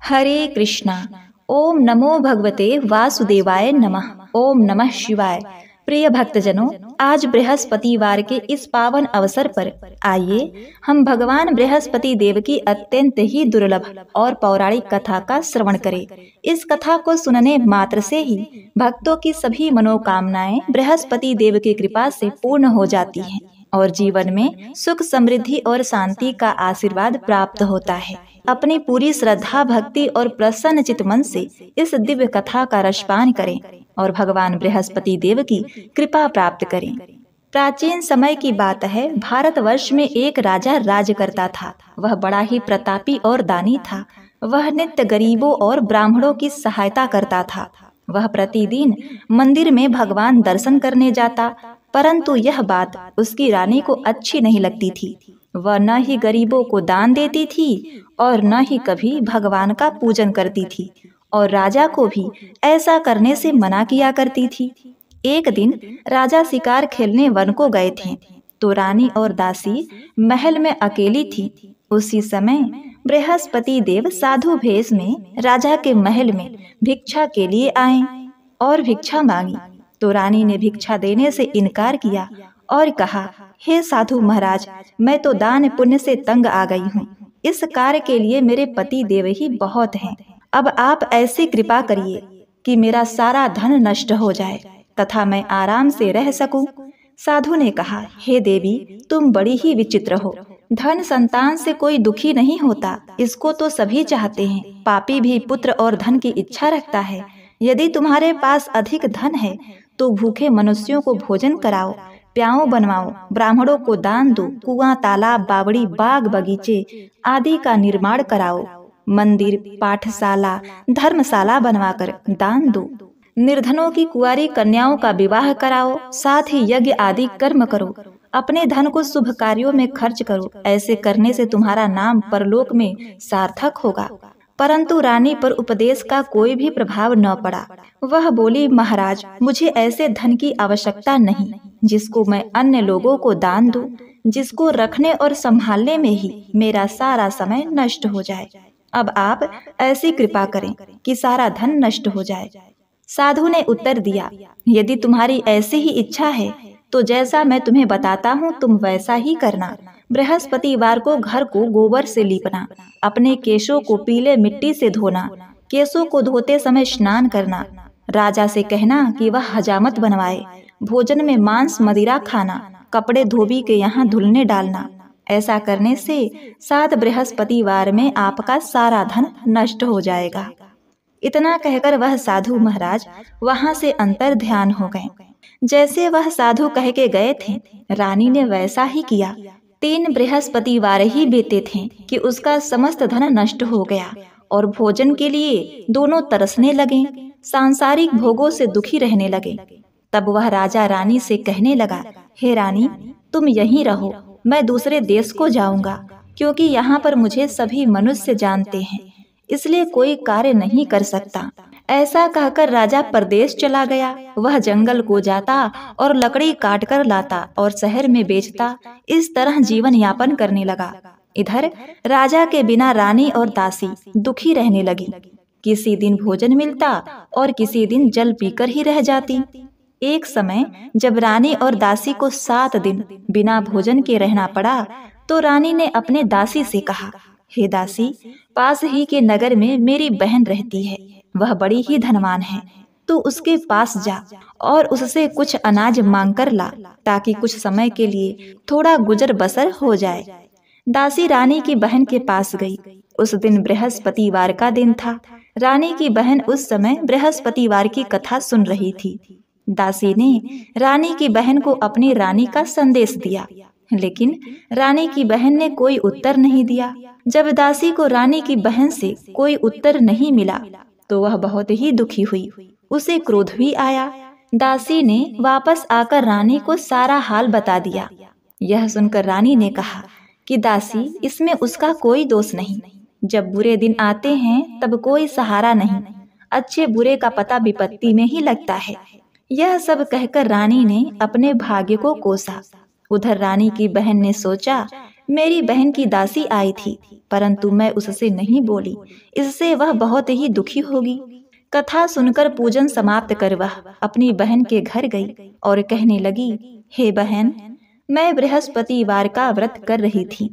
हरे कृष्णा। ओम नमो भगवते वासुदेवाय नमः। ओम नमः शिवाय। प्रिय भक्तजनों, आज बृहस्पतिवार के इस पावन अवसर पर आइए हम भगवान बृहस्पति देव की अत्यंत ही दुर्लभ और पौराणिक कथा का श्रवण करें। इस कथा को सुनने मात्र से ही भक्तों की सभी मनोकामनाएं बृहस्पति देव की कृपा से पूर्ण हो जाती हैं और जीवन में सुख, समृद्धि और शांति का आशीर्वाद प्राप्त होता है। अपनी पूरी श्रद्धा, भक्ति और प्रसन्न चित मन से इस दिव्य कथा का रसपान करें और भगवान बृहस्पति देव की कृपा प्राप्त करें। प्राचीन समय की बात है। भारतवर्ष में एक राजा राज करता था। वह बड़ा ही प्रतापी और दानी था। वह नित्य गरीबों और ब्राह्मणों की सहायता करता था। वह प्रतिदिन मंदिर में भगवान दर्शन करने जाता, परंतु यह बात उसकी रानी को अच्छी नहीं लगती थी। वह न ही गरीबों को दान देती थी और न ही कभी भगवान का पूजन करती थी और राजा को भी ऐसा करने से मना किया करती थी। एक दिन राजा शिकार खेलने वन को गए थे तो रानी और दासी महल में अकेली थी। उसी समय बृहस्पति देव साधु भेष में राजा के महल में भिक्षा के लिए आए और भिक्षा मांगी तो रानी ने भिक्षा देने से इनकार किया और कहा, हे साधु महाराज, मैं तो दान पुण्य से तंग आ गई हूँ। इस कार्य के लिए मेरे पति देव ही बहुत हैं। अब आप ऐसी कृपा करिए कि मेरा सारा धन नष्ट हो जाए तथा मैं आराम से रह सकूं। साधु ने कहा, हे देवी, तुम बड़ी ही विचित्र हो। धन संतान से कोई दुखी नहीं होता, इसको तो सभी चाहते हैं। पापी भी पुत्र और धन की इच्छा रखता है। यदि तुम्हारे पास अधिक धन है तो भूखे मनुष्यों को भोजन कराओ, प्याऊ बनवाओ, ब्राह्मणों को दान दो, कुआं, तालाब, बावड़ी, बाग, बगीचे आदि का निर्माण कराओ, मंदिर, पाठशाला, धर्मशाला बनवाकर दान दो, निर्धनों की कुंवारी कन्याओं का विवाह कराओ, साथ ही यज्ञ आदि कर्म करो, अपने धन को शुभ कार्यों में खर्च करो। ऐसे करने से तुम्हारा नाम परलोक में सार्थक होगा। परंतु रानी पर उपदेश का कोई भी प्रभाव न पड़ा। वह बोली, महाराज, मुझे ऐसे धन की आवश्यकता नहीं जिसको मैं अन्य लोगों को दान दूं, जिसको रखने और संभालने में ही मेरा सारा समय नष्ट हो जाए। अब आप ऐसी कृपा करें कि सारा धन नष्ट हो जाए। साधु ने उत्तर दिया, यदि तुम्हारी ऐसी ही इच्छा है तो जैसा मैं तुम्हें बताता हूँ तुम वैसा ही करना। बृहस्पतिवार को घर को गोबर से लीपना, अपने केशों को पीले मिट्टी से धोना, केशों को धोते समय स्नान करना, राजा से कहना कि वह हजामत बनवाए, भोजन में मांस मदिरा खाना, कपड़े धोबी के यहाँ धुलने डालना। ऐसा करने से 7 बृहस्पतिवार में आपका सारा धन नष्ट हो जाएगा। इतना कहकर वह साधु महाराज वहां से अंतर ध्यान हो गए। जैसे वह साधु कह के गए थे, रानी ने वैसा ही किया। 3 बृहस्पतिवार ही बीते थे कि उसका समस्त धन नष्ट हो गया और भोजन के लिए दोनों तरसने लगे, सांसारिक भोगों से दुखी रहने लगे। तब वह राजा रानी से कहने लगा, हे रानी, तुम यहीं रहो, मैं दूसरे देश को जाऊंगा, क्योंकि यहाँ पर मुझे सभी मनुष्य जानते हैं, इसलिए कोई कार्य नहीं कर सकता। ऐसा कहकर राजा परदेश चला गया। वह जंगल को जाता और लकड़ी काट कर लाता और शहर में बेचता। इस तरह जीवन यापन करने लगा। इधर राजा के बिना रानी और दासी दुखी रहने लगी। किसी दिन भोजन मिलता और किसी दिन जल पीकर ही रह जाती। एक समय जब रानी और दासी को 7 दिन बिना भोजन के रहना पड़ा तो रानी ने अपने दासी से कहा, हे दासी, पास ही के नगर में मेरी बहन रहती है, वह बड़ी ही धनवान है, तू उसके पास जा और उससे कुछ अनाज मांग कर ला ताकि कुछ समय के लिए थोड़ा गुजर बसर हो जाए। दासी रानी की बहन के पास गई। उस दिन बृहस्पतिवार का दिन था। रानी की बहन उस समय बृहस्पतिवार की कथा सुन रही थी। दासी ने रानी की बहन को अपनी रानी का संदेश दिया, लेकिन रानी की बहन ने कोई उत्तर नहीं दिया। जब दासी को रानी की बहन से कोई उत्तर नहीं मिला तो वह बहुत ही दुखी हुई। उसे क्रोध भी आया। दासी ने वापस आकर रानी को सारा हाल बता दिया। यह सुनकर रानी ने कहा कि दासी, इसमें उसका कोई दोष नहीं। जब बुरे दिन आते हैं तब कोई सहारा नहीं, अच्छे बुरे का पता विपत्ति में ही लगता है। यह सब कहकर रानी ने अपने भाग्य को कोसा। उधर रानी की बहन ने सोचा, मेरी बहन की दासी आई थी, परंतु मैं उससे नहीं बोली, इससे वह बहुत ही दुखी होगी। कथा सुनकर पूजन समाप्त कर वह अपनी बहन के घर गई और कहने लगी, हे बहन, मैं बृहस्पतिवार का व्रत कर रही थी,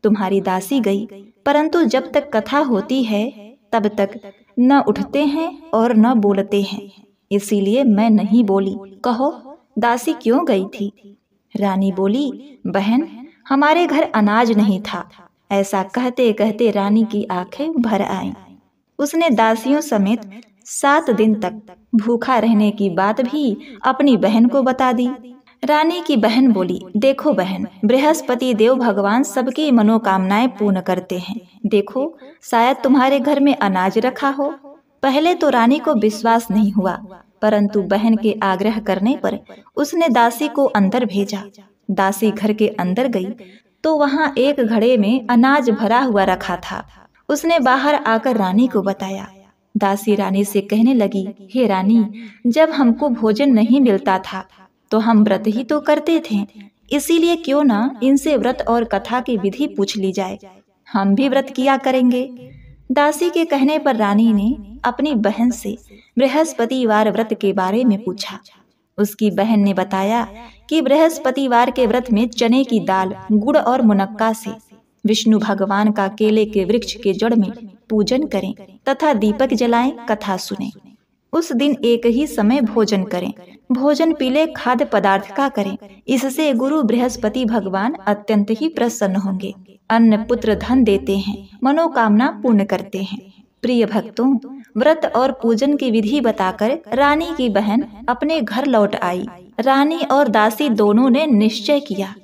तुम्हारी दासी गई, परंतु जब तक कथा होती है तब तक न उठते हैं और न बोलते हैं, इसीलिए मैं नहीं बोली। कहो, दासी क्यों गई थी? रानी बोली, बहन, हमारे घर अनाज नहीं था। ऐसा कहते कहते रानी की आंखें भर आईं। उसने दासियों समेत 7 दिन तक भूखा रहने की बात भी अपनी बहन को बता दी। रानी की बहन बोली, देखो बहन, बृहस्पति देव भगवान सबकी मनोकामनाएं पूर्ण करते हैं। देखो, शायद तुम्हारे घर में अनाज रखा हो। पहले तो रानी को विश्वास नहीं हुआ, परंतु बहन के आग्रह करने पर उसने दासी को अंदर भेजा। दासी घर के अंदर गई तो वहां एक घड़े में अनाज भरा हुआ रखा था। उसने बाहर आकर रानी को बताया। दासी रानी से कहने लगी, हे रानी, जब हमको भोजन नहीं मिलता था तो हम व्रत ही तो करते थे, इसीलिए क्यों ना इनसे व्रत और कथा की विधि पूछ ली जाए, हम भी व्रत किया करेंगे। दासी के कहने पर रानी ने अपनी बहन से बृहस्पतिवार व्रत के बारे में पूछा। उसकी बहन ने बताया कि बृहस्पतिवार के व्रत में चने की दाल, गुड़ और मुनक्का से विष्णु भगवान का केले के वृक्ष के जड़ में पूजन करें तथा दीपक जलाएं, कथा सुनें। उस दिन एक ही समय भोजन करें, भोजन पीले खाद्य पदार्थ का करें, इससे गुरु बृहस्पति भगवान अत्यंत ही प्रसन्न होंगे, अन्न पुत्र धन देते हैं, मनोकामना पूर्ण करते हैं। प्रिय भक्तों, व्रत और पूजन की विधि बताकर रानी की बहन अपने घर लौट आई। रानी और दासी दोनों ने निश्चय किया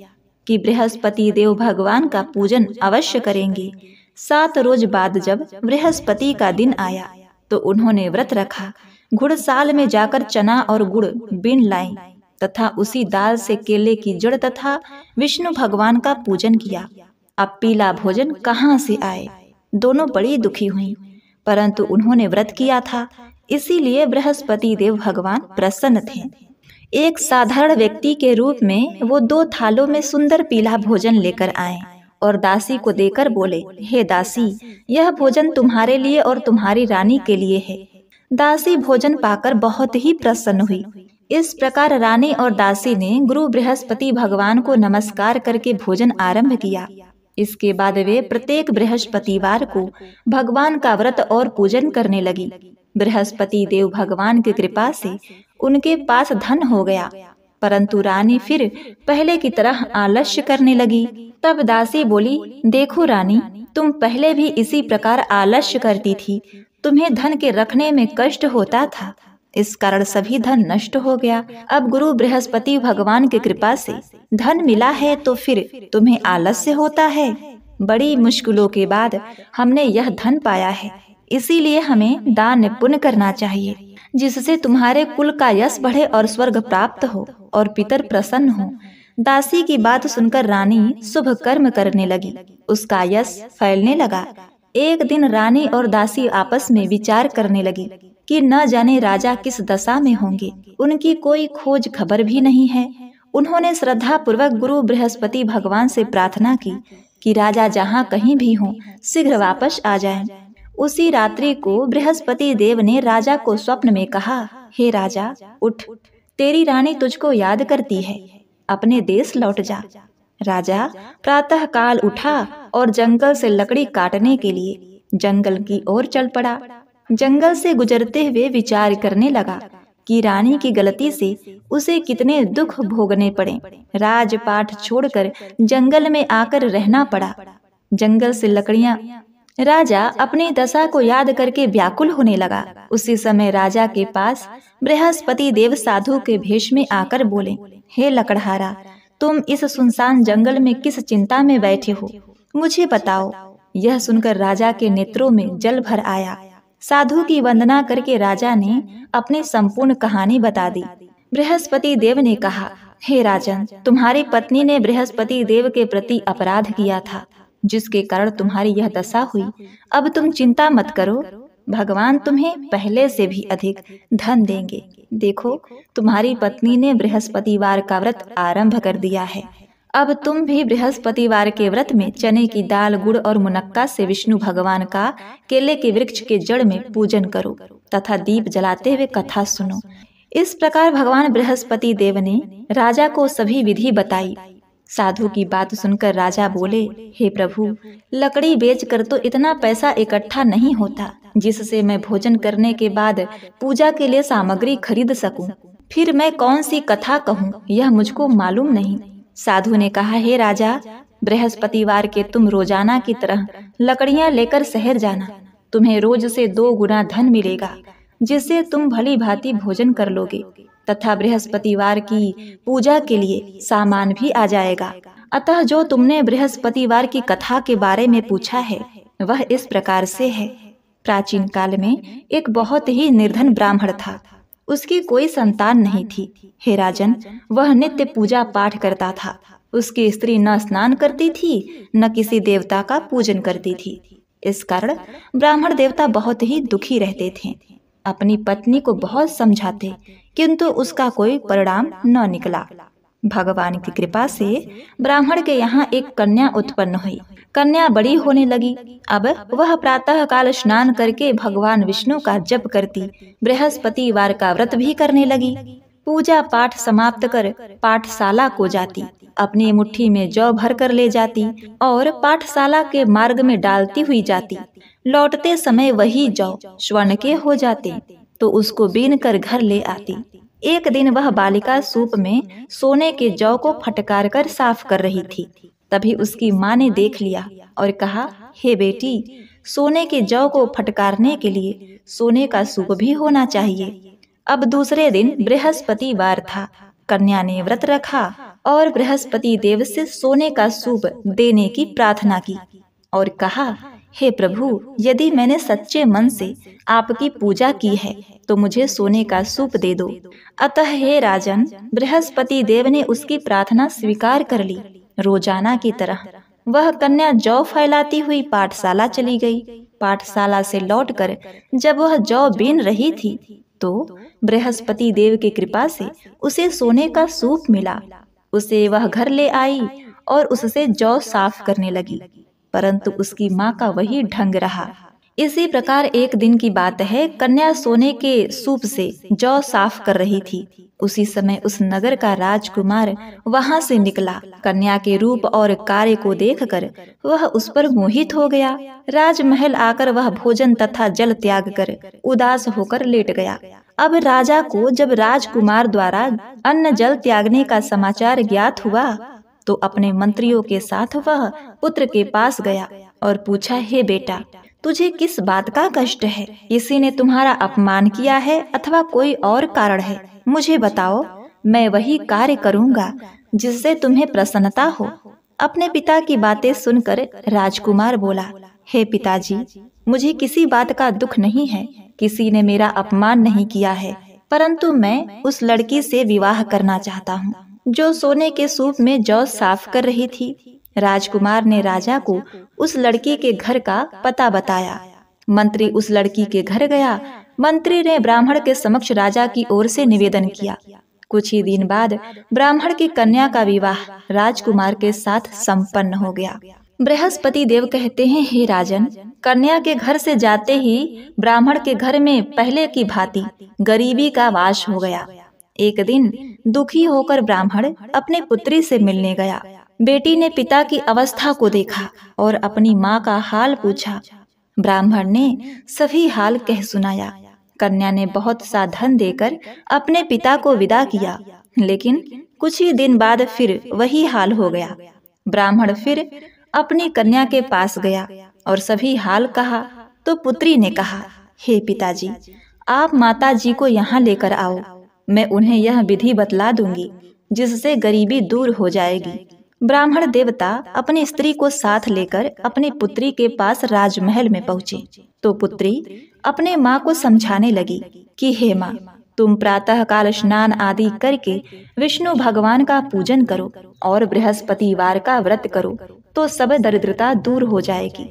कि बृहस्पति देव भगवान का पूजन अवश्य करेंगे। 7 रोज बाद जब बृहस्पति का दिन आया तो उन्होंने व्रत रखा। घुड़साल में जाकर चना और गुड़ बीन लाई तथा उसी दाल से केले की जड़ तथा विष्णु भगवान का पूजन किया। अब पीला भोजन कहाँ से आए? दोनों बड़ी दुखी हुई, परंतु उन्होंने व्रत किया था, इसीलिए बृहस्पति देव भगवान प्रसन्न थे। एक साधारण व्यक्ति के रूप में वो 2 थालों में सुंदर पीला भोजन लेकर आए और दासी को देकर बोले, हे दासी, यह भोजन तुम्हारे लिए और तुम्हारी रानी के लिए है। दासी भोजन पाकर बहुत ही प्रसन्न हुई। इस प्रकार रानी और दासी ने गुरु बृहस्पति भगवान को नमस्कार करके भोजन आरंभ किया। इसके बाद वे प्रत्येक बृहस्पतिवार को भगवान का व्रत और पूजन करने लगी। बृहस्पति देव भगवान की कृपा से उनके पास धन हो गया, परंतु रानी फिर पहले की तरह आलस्य करने लगी। तब दासी बोली, देखो रानी, तुम पहले भी इसी प्रकार आलस्य करती थी, तुम्हें धन के रखने में कष्ट होता था, इस कारण सभी धन नष्ट हो गया। अब गुरु बृहस्पति भगवान की कृपा से धन मिला है तो फिर तुम्हें आलस्य होता है। बड़ी मुश्किलों के बाद हमने यह धन पाया है, इसीलिए हमें दान पुण्य करना चाहिए, जिससे तुम्हारे कुल का यश बढ़े और स्वर्ग प्राप्त हो और पितर प्रसन्न हो। दासी की बात सुनकर रानी शुभ कर्म करने लगी, उसका यश फैलने लगा। एक दिन रानी और दासी आपस में विचार करने लगी कि न जाने राजा किस दशा में होंगे, उनकी कोई खोज खबर भी नहीं है। उन्होंने श्रद्धा पूर्वक गुरु बृहस्पति भगवान से प्रार्थना की कि राजा जहाँ कहीं भी हों शीघ्र वापस आ जाएं। उसी रात्रि को बृहस्पति देव ने राजा को स्वप्न में कहा, हे राजा, उठ, तेरी रानी तुझको याद करती है, अपने देश लौट जा। राजा प्रातः काल उठा और जंगल से लकड़ी काटने के लिए जंगल की ओर चल पड़ा। जंगल से गुजरते हुए विचार करने लगा कि रानी की गलती से उसे कितने दुख भोगने पड़े। राजपाट छोड़कर जंगल में आकर रहना पड़ा। जंगल से लकड़ियां। राजा अपनी दशा को याद करके व्याकुल होने लगा। उसी समय राजा के पास बृहस्पति देव साधु के भेष में आकर बोले, हे लकड़हारा, तुम इस सुनसान जंगल में किस चिंता में बैठे हो, मुझे बताओ। यह सुनकर राजा के नेत्रों में जल भर आया। साधु की वंदना करके राजा ने अपनी संपूर्ण कहानी बता दी। बृहस्पति देव ने कहा, हे राजन, तुम्हारी पत्नी ने बृहस्पति देव के प्रति अपराध किया था, जिसके कारण तुम्हारी यह दशा हुई। अब तुम चिंता मत करो, भगवान तुम्हें पहले से भी अधिक धन देंगे। देखो, तुम्हारी पत्नी ने बृहस्पतिवार का व्रत आरंभ कर दिया है। अब तुम भी बृहस्पतिवार के व्रत में चने की दाल, गुड़ और मुनक्का से विष्णु भगवान का केले के वृक्ष के जड़ में पूजन करो तथा दीप जलाते हुए कथा सुनो। इस प्रकार भगवान बृहस्पति देव ने राजा को सभी विधि बताई। साधु की बात सुनकर राजा बोले, हे प्रभु, लकड़ी बेचकर तो इतना पैसा इकट्ठा नहीं होता जिससे मैं भोजन करने के बाद पूजा के लिए सामग्री खरीद सकूं। फिर मैं कौन सी कथा कहूं, यह मुझको मालूम नहीं। साधु ने कहा, हे राजा, बृहस्पतिवार के तुम रोजाना की तरह लकड़ियां लेकर शहर जाना। तुम्हें रोज से 2 गुना धन मिलेगा, जिससे तुम भली भांति भोजन कर लोगे तथा बृहस्पतिवार की पूजा के लिए सामान भी आ जाएगा। अतः जो तुमने बृहस्पतिवार की कथा के बारे में पूछा है वह इस प्रकार से है। प्राचीन काल में एक बहुत ही निर्धन ब्राह्मण था। उसकी कोई संतान नहीं थी। हे राजन, वह नित्य पूजा पाठ करता था। उसकी स्त्री न स्नान करती थी न किसी देवता का पूजन करती थी। इस कारण ब्राह्मण देवता बहुत ही दुखी रहते थे। अपनी पत्नी को बहुत समझाते किंतु उसका कोई परिणाम न निकला। भगवान की कृपा से ब्राह्मण के यहाँ एक कन्या उत्पन्न हुई। कन्या बड़ी होने लगी। अब वह प्रातः काल स्नान करके भगवान विष्णु का जप करती, बृहस्पतिवार का व्रत भी करने लगी। पूजा पाठ समाप्त कर पाठशाला को जाती, अपनी मुट्ठी में जौ भर कर ले जाती और पाठशाला के मार्ग में डालती हुई जाती। लौटते समय वही जौ स्वर्ण के हो जाते तो उसको बीन कर घर ले आती। एक दिन वह बालिका सूप में सोने के जौ को फटकार कर साफ कर रही थी। तभी उसकी माँ ने देख लिया और कहा, हे बेटी, सोने के जौ को फटकारने के लिए सोने का सूप भी होना चाहिए। अब दूसरे दिन बृहस्पतिवार था। कन्या ने व्रत रखा और बृहस्पति देव से सोने का सूप देने की प्रार्थना की और कहा, हे प्रभु, यदि मैंने सच्चे मन से आपकी पूजा की है तो मुझे सोने का सूप दे दो। अतः हे राजन, बृहस्पति देव ने उसकी प्रार्थना स्वीकार कर ली। रोजाना की तरह वह कन्या जौ फैलाती हुई पाठशाला चली गई। पाठशाला से लौटकर जब वह जौ बीन रही थी तो बृहस्पति देव की कृपा से उसे सोने का सूप मिला। उसे वह घर ले आई और उससे जौ साफ करने लगी, परंतु उसकी माँ का वही ढंग रहा। इसी प्रकार एक दिन की बात है, कन्या सोने के सूप से जौ साफ कर रही थी। उसी समय उस नगर का राजकुमार वहां से निकला। कन्या के रूप और कार्य को देखकर वह उस पर मोहित हो गया। राजमहल आकर वह भोजन तथा जल त्याग कर उदास होकर लेट गया। अब राजा को जब राजकुमार द्वारा अन्न जल त्यागने का समाचार ज्ञात हुआ तो अपने मंत्रियों के साथ वह पुत्र के पास गया और पूछा, हे बेटा, तुझे किस बात का कष्ट है? किसी ने तुम्हारा अपमान किया है अथवा कोई और कारण है? मुझे बताओ, मैं वही कार्य करूँगा जिससे तुम्हें प्रसन्नता हो। अपने पिता की बातें सुनकर राजकुमार बोला, हे पिताजी, मुझे किसी बात का दुख नहीं है। किसी ने मेरा अपमान नहीं किया है, परंतु मैं उस लड़की से विवाह करना चाहता हूँ जो सोने के सूप में जौ साफ कर रही थी। राजकुमार ने राजा को उस लड़की के घर का पता बताया। मंत्री उस लड़की के घर गया। मंत्री ने ब्राह्मण के समक्ष राजा की ओर से निवेदन किया। कुछ ही दिन बाद ब्राह्मण की कन्या का विवाह राजकुमार के साथ संपन्न हो गया। बृहस्पति देव कहते हैं, हे राजन, कन्या के घर से जाते ही ब्राह्मण के घर में पहले की भांति गरीबी का वास हो गया। एक दिन दुखी होकर ब्राह्मण अपने पुत्री से मिलने गया। बेटी ने पिता की अवस्था को देखा और अपनी माँ का हाल पूछा। ब्राह्मण ने सभी हाल कह सुनाया। कन्या ने बहुत सा धन देकर अपने पिता को विदा किया, लेकिन कुछ ही दिन बाद फिर वही हाल हो गया। ब्राह्मण फिर अपनी कन्या के पास गया और सभी हाल कहा तो पुत्री ने कहा, हे पिताजी, आप माता जी को यहाँ लेकर आओ। मैं उन्हें यह विधि बतला दूंगी जिससे गरीबी दूर हो जाएगी। ब्राह्मण देवता अपनी स्त्री को साथ लेकर अपनी पुत्री के पास राजमहल में पहुँचे तो पुत्री अपने माँ को समझाने लगी कि हे माँ, तुम प्रातः काल स्नान आदि करके विष्णु भगवान का पूजन करो और बृहस्पतिवार का व्रत करो तो सब दरिद्रता दूर हो जाएगी।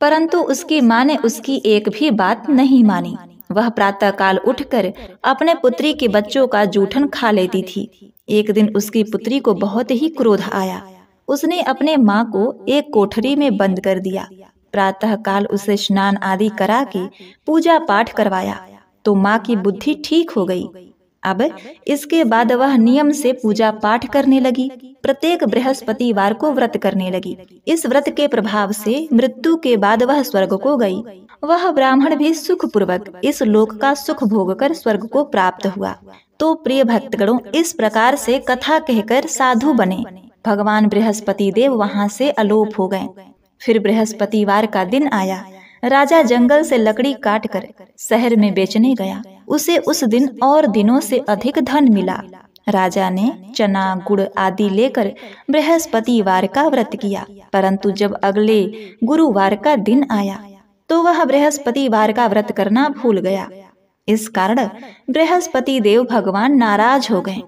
परंतु उसकी माँ ने उसकी एक भी बात नहीं मानी। वह प्रातः काल उठकर अपने पुत्री के बच्चों का जूठन खा लेती थी। एक दिन उसकी पुत्री को बहुत ही क्रोध आया। उसने अपने माँ को एक कोठरी में बंद कर दिया। प्रातः काल उसे स्नान आदि करा के पूजा पाठ करवाया तो माँ की बुद्धि ठीक हो गई। अब इसके बाद वह नियम से पूजा पाठ करने लगी। प्रत्येक बृहस्पतिवार को व्रत करने लगी। इस व्रत के प्रभाव से मृत्यु के बाद वह स्वर्ग को गई। वह ब्राह्मण भी सुख पूर्वक इस लोक का सुख भोग कर स्वर्ग को प्राप्त हुआ। तो प्रिय भक्तगणों, इस प्रकार से कथा कहकर साधु बने। भगवान बृहस्पति देव वहाँ से अलोप हो गए। फिर बृहस्पतिवार का दिन आया। राजा जंगल से लकड़ी काटकर शहर में बेचने गया। उसे उस दिन और दिनों से अधिक धन मिला। राजा ने चना गुड़ आदि लेकर बृहस्पतिवार का व्रत किया, परंतु जब अगले गुरुवार का दिन आया तो वह बृहस्पतिवार का व्रत करना भूल गया। इस कारण बृहस्पति देव भगवान नाराज हो गए।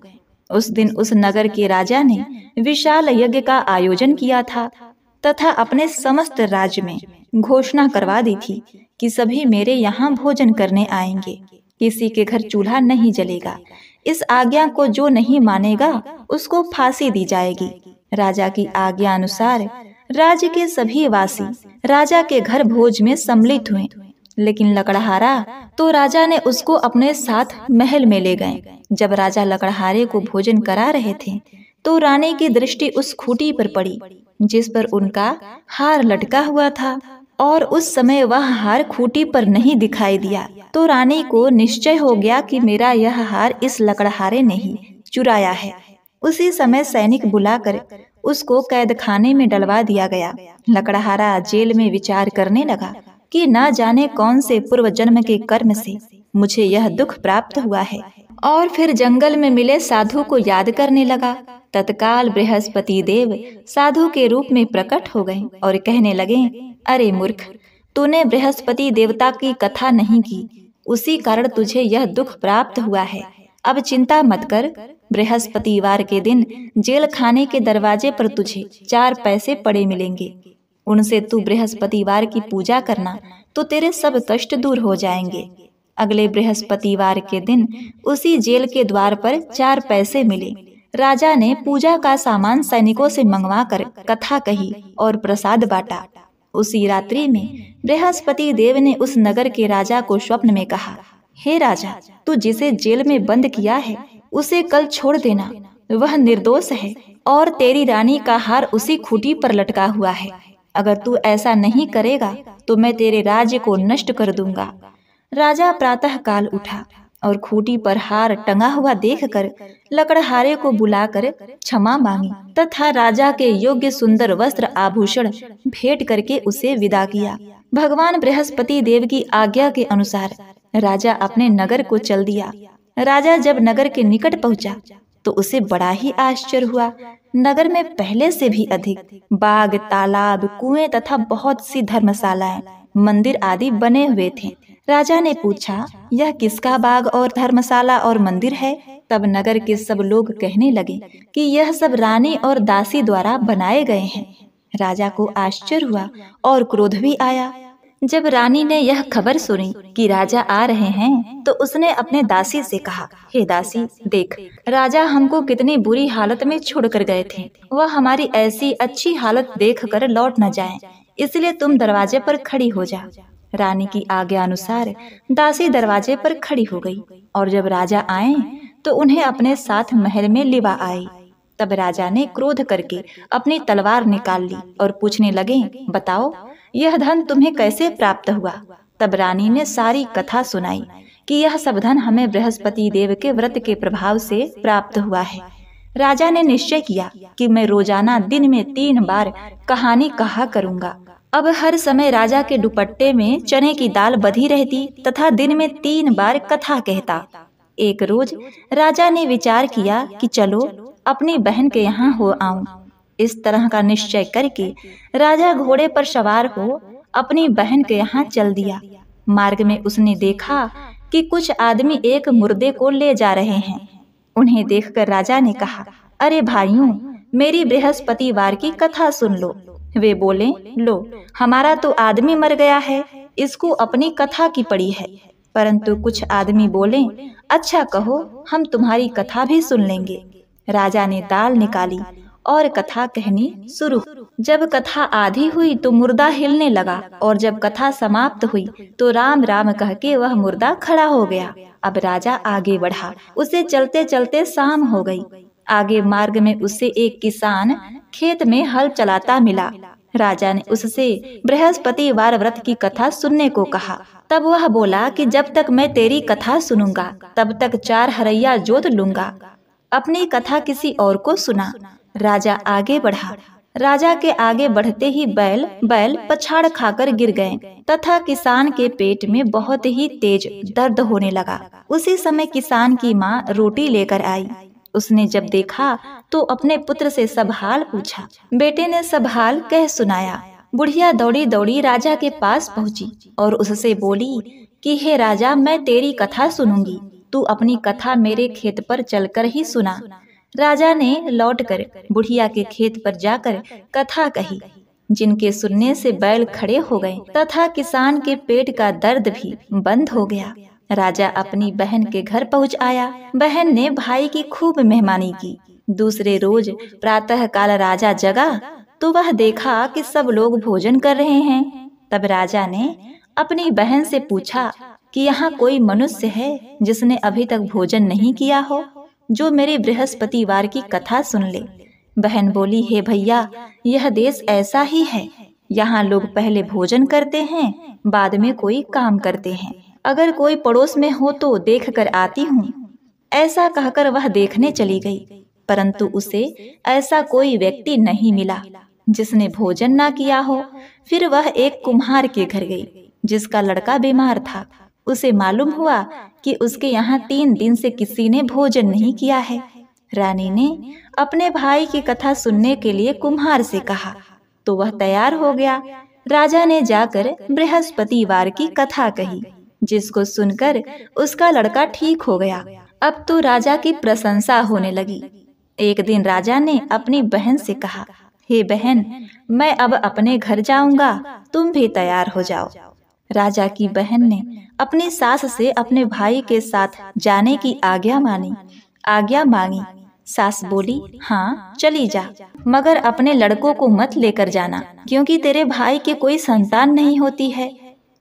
उस दिन उस नगर के राजा ने विशाल यज्ञ का आयोजन किया था तथा अपने समस्त राज्य में घोषणा करवा दी थी कि सभी मेरे यहाँ भोजन करने आएंगे। किसी के घर चूल्हा नहीं जलेगा। इस आज्ञा को जो नहीं मानेगा उसको फांसी दी जाएगी। राजा की आज्ञा अनुसार राज्य के सभी वासी राजा के घर भोज में सम्मिलित हुए, लेकिन लकड़हारा तो राजा ने उसको अपने साथ महल में ले गए। जब राजा लकड़हारे को भोजन करा रहे थे तो रानी की दृष्टि उस खूंटी पर पड़ी जिस पर उनका हार लटका हुआ था, और उस समय वह हार खूंटी पर नहीं दिखाई दिया। तो रानी को निश्चय हो गया कि मेरा यह हार इस लकड़हारे ने ही चुराया है। उसी समय सैनिक बुलाकर उसको कैद खाने में डलवा दिया गया। लकड़हारा जेल में विचार करने लगा कि न जाने कौन से पूर्व जन्म के कर्म से मुझे यह दुख प्राप्त हुआ है, और फिर जंगल में मिले साधु को याद करने लगा। तत्काल बृहस्पति देव साधु के रूप में प्रकट हो गए और कहने लगे, अरे मूर्ख, तूने बृहस्पति देवता की कथा नहीं की, उसी कारण तुझे यह दुख प्राप्त हुआ है। अब चिंता मत कर। बृहस्पतिवार के दिन जेल खाने के दरवाजे पर तुझे 4 पैसे पड़े मिलेंगे। उनसे तू बृहस्पतिवार की पूजा करना तो तेरे सब कष्ट दूर हो जाएंगे। अगले बृहस्पतिवार के दिन उसी जेल के द्वार पर 4 पैसे मिले। राजा ने पूजा का सामान सैनिकों से मंगवा कर कथा कही और प्रसाद बांटा। उसी रात्रि में बृहस्पति देव ने उस नगर के राजा को स्वप्न में कहा, हे राजा, तू जिसे जेल में बंद किया है उसे कल छोड़ देना। वह निर्दोष है और तेरी रानी का हार उसी खूंटी पर लटका हुआ है। अगर तू ऐसा नहीं करेगा तो मैं तेरे राज्य को नष्ट कर दूंगा। राजा प्रातः काल उठा और खूंटी पर हार टंगा हुआ देखकर लकड़हारे को बुलाकर क्षमा मांगी तथा राजा के योग्य सुंदर वस्त्र आभूषण भेंट करके उसे विदा किया। भगवान बृहस्पति देव की आज्ञा के अनुसार राजा अपने नगर को चल दिया। राजा जब नगर के निकट पहुंचा तो उसे बड़ा ही आश्चर्य हुआ। नगर में पहले से भी अधिक बाग, तालाब, कुएं तथा बहुत सी धर्मशालाएं, मंदिर आदि बने हुए थे। राजा ने पूछा, यह किसका बाग और धर्मशाला और मंदिर है? तब नगर के सब लोग कहने लगे कि यह सब रानी और दासी द्वारा बनाए गए हैं। राजा को आश्चर्य हुआ और क्रोध भी आया। जब रानी ने यह खबर सुनी कि राजा आ रहे हैं तो उसने अपने दासी से कहा, हे दासी, देख, राजा हमको कितनी बुरी हालत में छोड़कर गए थे। वह हमारी ऐसी अच्छी हालत देखकर लौट न जाएं, इसलिए तुम दरवाजे पर खड़ी हो जा। रानी की आज्ञा अनुसार दासी दरवाजे पर खड़ी हो गई, और जब राजा आए तो उन्हें अपने साथ महल में लिवा आई। तब राजा ने क्रोध करके अपनी तलवार निकाल ली और पूछने लगे, बताओ, यह धन तुम्हें कैसे प्राप्त हुआ? तब रानी ने सारी कथा सुनाई कि यह सब धन हमें बृहस्पति देव के व्रत के प्रभाव से प्राप्त हुआ है। राजा ने निश्चय किया कि मैं रोजाना दिन में 3 बार कहानी कहा करूंगा। अब हर समय राजा के दुपट्टे में चने की दाल बधी रहती तथा दिन में 3 बार कथा कहता। एक रोज राजा ने विचार किया कि चलो अपनी बहन के यहाँ हो आऊं। इस तरह का निश्चय करके राजा घोड़े पर सवार हो अपनी बहन के यहाँ चल दिया। मार्ग में उसने देखा कि कुछ आदमी एक मुर्दे को ले जा रहे हैं। उन्हें देखकर राजा ने कहा, अरे भाइयों, मेरी बृहस्पतिवार की कथा सुन लो। वे बोले, लो, हमारा तो आदमी मर गया है, इसको अपनी कथा की पड़ी है। परंतु कुछ आदमी बोले, अच्छा कहो, हम तुम्हारी कथा भी सुन लेंगे। राजा ने दाल निकाली और कथा कहनी शुरू। जब कथा आधी हुई तो मुर्दा हिलने लगा और जब कथा समाप्त हुई तो राम राम कह के वह मुर्दा खड़ा हो गया। अब राजा आगे बढ़ा। उसे चलते चलते शाम हो गई। आगे मार्ग में उसे एक किसान खेत में हल चलाता मिला। राजा ने उससे बृहस्पतिवार व्रत की कथा सुनने को कहा। तब वह बोला कि जब तक मैं तेरी कथा सुनूंगा तब तक 4 हरैया जोत लूंगा। अपनी कथा किसी और को सुना। राजा आगे बढ़ा। राजा के आगे बढ़ते ही बैल पछाड़ खाकर गिर गए तथा किसान के पेट में बहुत ही तेज दर्द होने लगा। उसी समय किसान की माँ रोटी लेकर आई। उसने जब देखा तो अपने पुत्र से सब हाल पूछा। बेटे ने सब हाल कह सुनाया। बुढ़िया दौड़ी दौड़ी राजा के पास पहुंची और उससे बोली कि हे राजा, मैं तेरी कथा सुनूंगी, तू अपनी कथा मेरे खेत पर चलकर ही सुना। राजा ने लौटकर बुढ़िया के खेत पर जाकर कथा कही, जिनके सुनने से बैल खड़े हो गए तथा किसान के पेट का दर्द भी बंद हो गया। राजा अपनी बहन के घर पहुंच आया। बहन ने भाई की खूब मेहमानी की। दूसरे रोज प्रातः काल राजा जगा तो वह देखा कि सब लोग भोजन कर रहे हैं। तब राजा ने अपनी बहन से पूछा कि यहाँ कोई मनुष्य है जिसने अभी तक भोजन नहीं किया हो, जो मेरे बृहस्पतिवार की कथा सुन ले। बहन बोली, हे भैया, यह देश ऐसा ही है। यहाँ लोग पहले भोजन करते हैं, बाद में कोई काम करते हैं। अगर कोई पड़ोस में हो तो देख कर आती हूँ। ऐसा कहकर वह देखने चली गई, परंतु उसे ऐसा कोई व्यक्ति नहीं मिला जिसने भोजन ना किया हो। फिर वह एक कुम्हार के घर गई जिसका लड़का बीमार था। उसे मालूम हुआ कि उसके यहाँ 3 दिन से किसी ने भोजन नहीं किया है। रानी ने अपने भाई की कथा सुनने के लिए कुम्हार से कहा तो वह तैयार हो गया। राजा ने जाकर बृहस्पतिवार की कथा कही, जिसको सुनकर उसका लड़का ठीक हो गया। अब तो राजा की प्रशंसा होने लगी। एक दिन राजा ने अपनी बहन से कहा, हे बहन, मैं अब अपने घर जाऊंगा, तुम भी तैयार हो जाओ। राजा की बहन ने अपनी सास से अपने भाई के साथ जाने की आज्ञा मांगी। सास बोली, हाँ चली जा, मगर अपने लड़कों को मत लेकर जाना, क्योंकि तेरे भाई के कोई संतान नहीं होती है।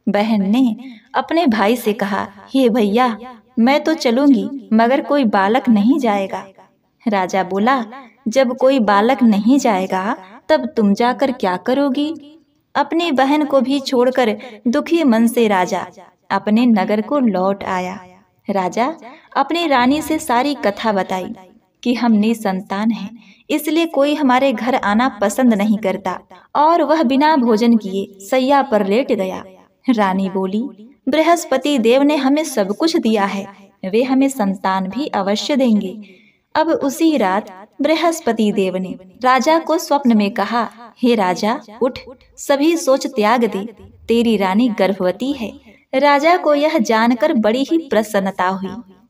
बहन ने अपने भाई से कहा, हे भैया, मैं तो चलूंगी, मगर कोई बालक नहीं जाएगा। राजा बोला, जब कोई बालक नहीं जाएगा तब तुम जाकर क्या करोगी? अपनी बहन को भी छोड़कर दुखी मन से राजा अपने नगर को लौट आया। राजा अपनी रानी से सारी कथा बताई कि हम निसंतान हैं, इसलिए कोई हमारे घर आना पसंद नहीं करता, और वह बिना भोजन किए सैया पर लेट गया। रानी बोली, बृहस्पति देव ने हमें सब कुछ दिया है, वे हमें संतान भी अवश्य देंगे। अब उसी रात बृहस्पति देव ने राजा को स्वप्न में कहा, हे राजा, उठ, सभी सोच त्याग दे, तेरी रानी गर्भवती है। राजा को यह जानकर बड़ी ही प्रसन्नता हुई।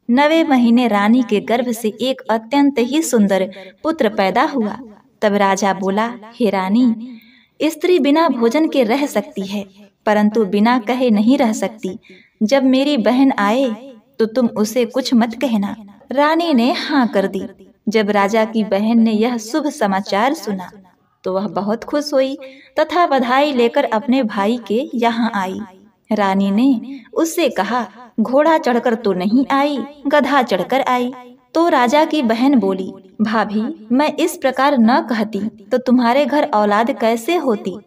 9वें महीने रानी के गर्भ से एक अत्यंत ही सुंदर पुत्र पैदा हुआ। तब राजा बोला, हे रानी, स्त्री बिना भोजन के रह सकती है, परंतु बिना कहे नहीं रह सकती। जब मेरी बहन आए तो तुम उसे कुछ मत कहना। रानी ने हाँ कर दी। जब राजा की बहन ने यह शुभ समाचार सुना तो वह बहुत खुश हुई तथा बधाई लेकर अपने भाई के यहाँ आई। रानी ने उससे कहा, घोड़ा चढ़कर तो नहीं आई, गधा चढ़कर आई। तो राजा की बहन बोली, भाभी, मैं इस प्रकार न कहती तो तुम्हारे घर औलाद कैसे होती?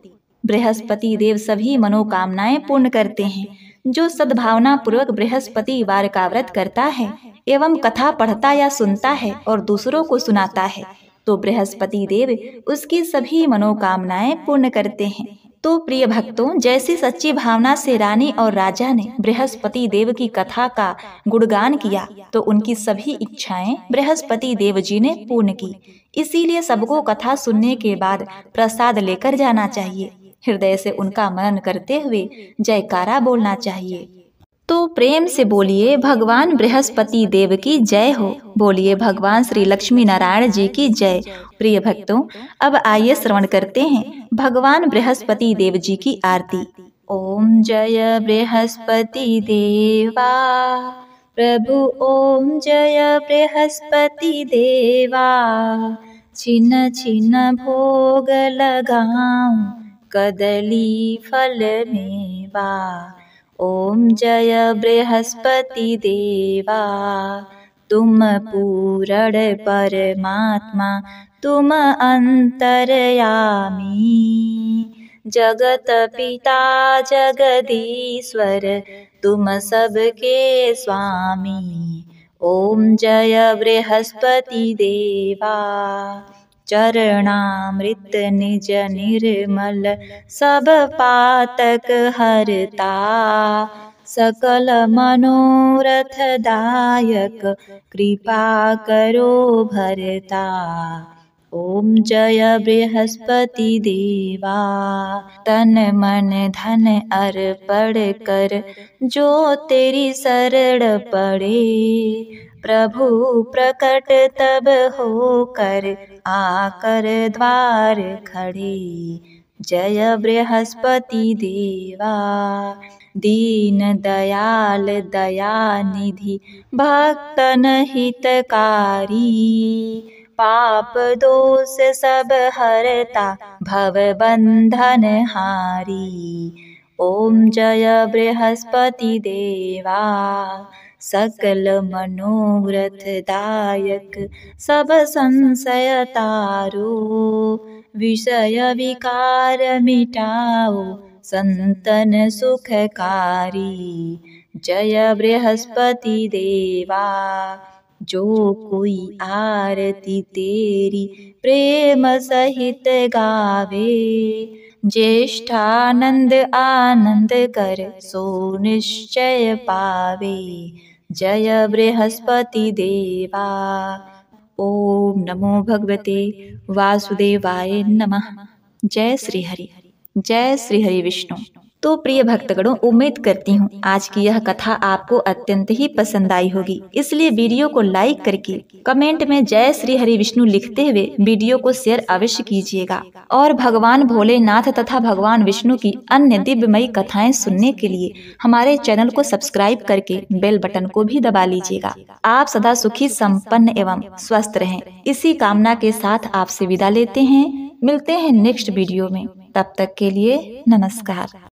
बृहस्पति देव सभी मनोकामनाएं पूर्ण करते हैं। जो सद्भावना पूर्वक बृहस्पतिवार का व्रत करता है एवं कथा पढ़ता या सुनता है और दूसरों को सुनाता है, तो बृहस्पति देव उसकी सभी मनोकामनाएं पूर्ण करते हैं। तो प्रिय भक्तों, जैसी सच्ची भावना से रानी और राजा ने बृहस्पति देव की कथा का गुणगान किया तो उनकी सभी इच्छाएं बृहस्पति देव जी ने पूर्ण की। इसीलिए सबको कथा सुनने के बाद प्रसाद लेकर जाना चाहिए। हृदय से उनका मनन करते हुए जयकारा बोलना चाहिए। तो प्रेम से बोलिए, भगवान बृहस्पति देव की जय हो। बोलिए, भगवान श्री लक्ष्मी नारायण जी की जय। प्रिय भक्तों, अब आइए श्रवण करते हैं भगवान बृहस्पति देव जी की आरती। ओम जय बृहस्पति देवा प्रभु, ओम जय बृहस्पति देवा छिन छिन भोग लगाऊं कदली फल मेवा। ओम जय बृहस्पति देवा, तुम पूरण परमात्मा, तुम अंतर्यामी। जगत पिता जगदीश्वर, तुम सबके स्वामी। ओम जय बृहस्पति देवा, चरणामृत निज निर्मल, सब पातक हरता। सकल मनोरथ दायक, कृपा करो भरता। ओम जय बृहस्पति देवा, तन मन धन अर्पण कर, जो तेरी शरण पड़े। प्रभु प्रकट तब होकर, आकर द्वार खड़े। जय बृहस्पति देवा, दीन दयाल दयानिधि, भक्तन हितकारी। पाप दोष सब हरता, भव बंधन हारी। ओम जय बृहस्पति देवा, सकल मनोरथ दायक, सब संशय तारो। विषय विकार मिटाओ, संतन सुखकारी। जय बृहस्पति देवा, जो कोई आरती तेरी प्रेम सहित गावे। ज्येष्ठानंद आनंद कर, सो निश्चय पावे। जय बृहस्पति देवा। ओम नमो भगवते वासुदेवाय नमः। जय श्री हरि, जय श्री हरि विष्णु। तो प्रिय भक्तगणों, उम्मीद करती हूँ आज की यह कथा आपको अत्यंत ही पसंद आई होगी। इसलिए वीडियो को लाइक करके कमेंट में जय श्री हरि विष्णु लिखते हुए वीडियो को शेयर अवश्य कीजिएगा। और भगवान भोलेनाथ तथा भगवान विष्णु की अन्य दिव्यमयी कथाएं सुनने के लिए हमारे चैनल को सब्सक्राइब करके बेल बटन को भी दबा लीजिएगा। आप सदा सुखी, संपन्न एवं स्वस्थ रहें, इसी कामना के साथ आपसे विदा लेते हैं। मिलते हैं नेक्स्ट वीडियो में, तब तक के लिए नमस्कार।